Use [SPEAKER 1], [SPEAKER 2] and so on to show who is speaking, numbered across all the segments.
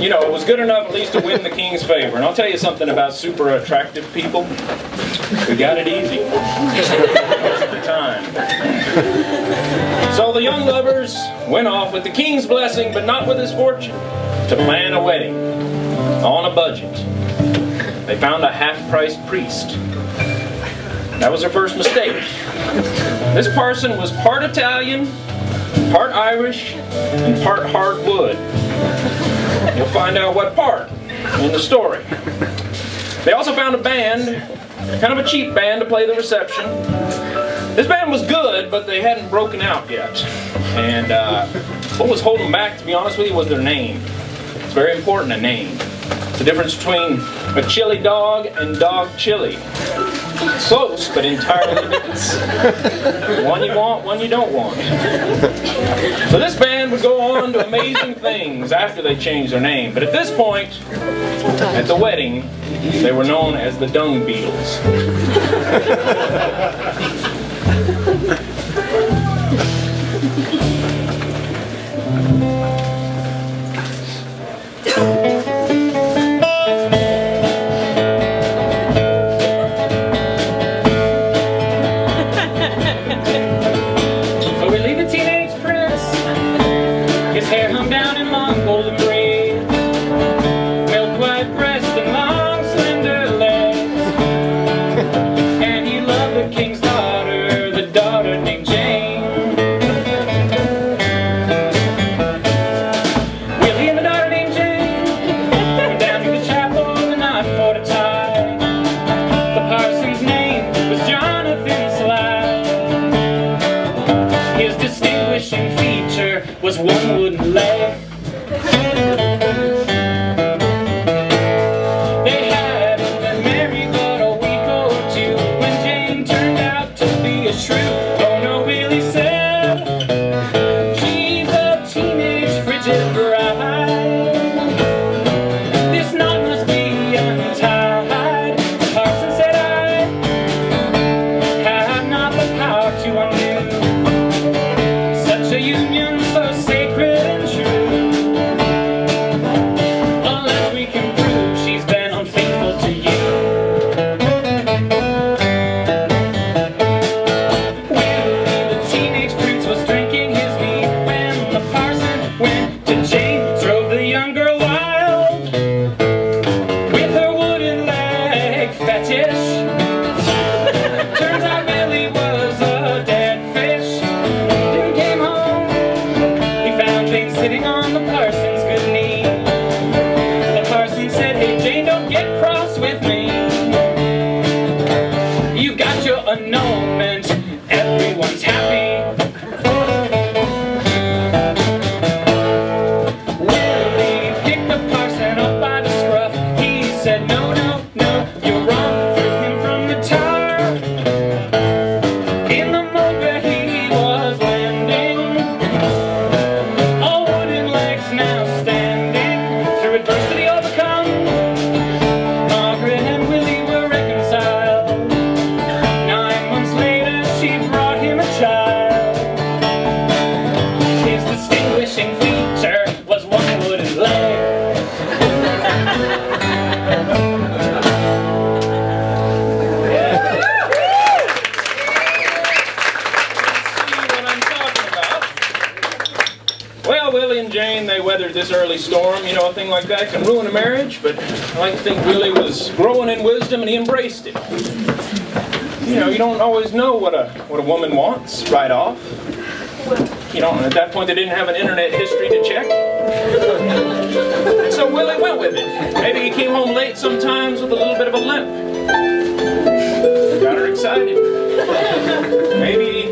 [SPEAKER 1] you know, it was good enough at least to win the king's favor. And I'll tell you something about super attractive people. We got it easy. Most of the time. So the young lovers went off with the king's blessing, but not with his fortune, to plan a wedding on a budget. They found a half-priced priest. That was their first mistake. This parson was part Italian, part Irish, and part hardwood. You'll find out what part in the story. They also found a band, kind of a cheap band, to play the reception. This band was good, but they hadn't broken out yet. And what was holding them back, to be honest with you, was their name. It's very important, a name. It's the difference between a chili dog and dog chili. Close, but entirely different. One you want, one you don't want. So this band would go on to amazing things after they changed their name. But at this point, at the wedding, they were known as the Dung Beetles.
[SPEAKER 2] Was one wooden leg. They hadn't been married but a week or two when Jane turned out to be a shrew. Oh no, Willie said, she's a teenage frigid bride. This knot must be untied. The parson said, I have not the power to undo such a union so sacred and true, unless we can prove she's been unfaithful to you. Willie the teenage prince was drinking his mead when the parson went to Jane, drove the young girl wild with her wooden leg fetish. Turns out Willie was a dead fish. Then came home, Jane sitting on the parson's good knee. The parson said, hey Jane, don't get cross with me. You got your annulment, everyone's happy. Willie picked the parson up by the scruff. He said, no, no, no, you're wrong. Threw him from the tower in the mud where he was landing. Now standing through adversity overcome, Margaret and Willie were reconciled. 9 months later she brought him a child. His distinguishing feature was one wooden leg. Well, Willie and Jane, they weathered this early storm. You know, a thing like that can ruin a marriage, but I like to think Willie was growing in wisdom and he embraced it. You know, you don't always know what a woman wants right off. You know, and at that point they didn't have an internet history to check. So Willie went with it. Maybe he came home late sometimes with a little bit of a limp. Got her excited. Maybe he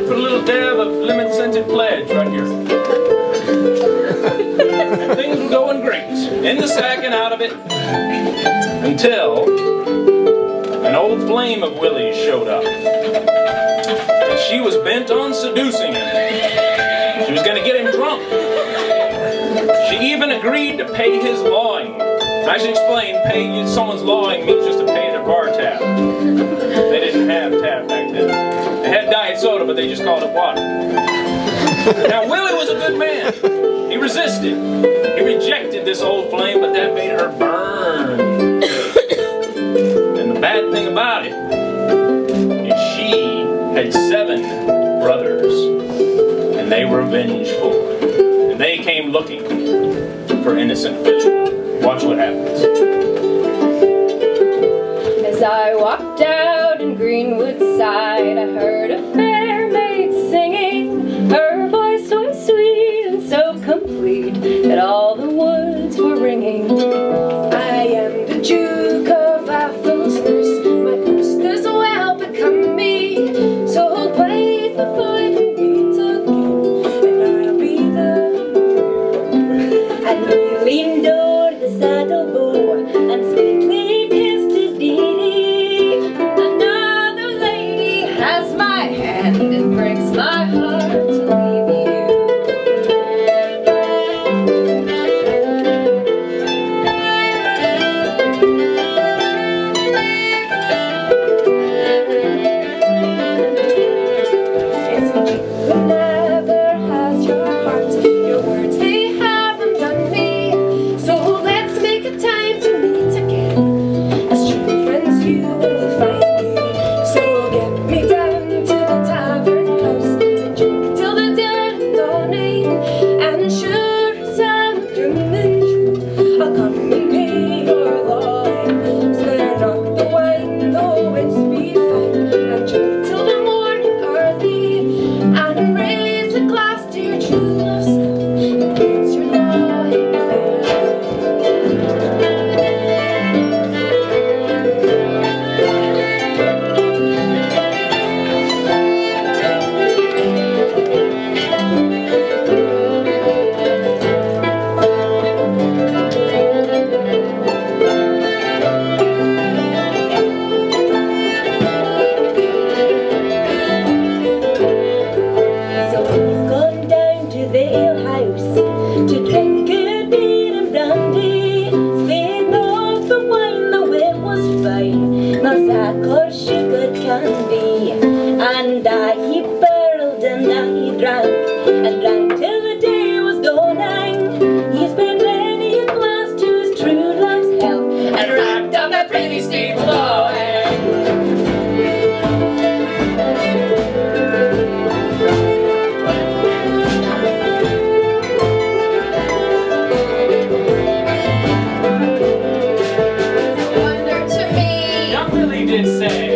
[SPEAKER 2] put a little dab of lemon-scented pledge right here. And things were going great. In the sack and out of it. Until an old flame of Willie's showed up. And she was bent on seducing him. She was going to get him drunk. She even agreed to pay his lawing. I should explain, pay someone's lawing means just to pay their bar tab. They didn't have tab back then. They had diet soda, but they just called it water. Now, Willie was a good man. He
[SPEAKER 1] resisted. He rejected this old flame, but that made her burn. And the bad thing about it is she had 7 brothers, and they were vengeful. And they came looking for innocent Willie. Watch what happens.
[SPEAKER 3] As I walked out in Greenwood side, I heard a fair maid singing. Her voice was sweet and so complete that all the woods were ringing. I am the Duke of Athel's nurse, my purse does well become me. So hold tight the fight and meet again, and I'll be there. And he leaned over the saddle bow and sweetly kissed his deity. Another lady has my hand, it breaks my heart to leave you. Isn't you never has your heart? Your words, they haven't done me. So let's make a time to meet again. As true friends you will find me. So get me down to the tavern house and drink till the dead dawning. And sure as I'm dreaming true, I'll come and pay your lawing. Spare not the wine, though it's be fine, and drink till the morning early. And raise a glass to your true love's self, and bids your lying So he's gone down to the alehouse to drink good beer and brandy. Spade off the wine, though it was fine, nor sack or sugar candy. And he barreled and he drank till the day was dawning. He spent many a glass to his true love's health and racked up that pretty steep blowing.
[SPEAKER 2] Young Willie did say,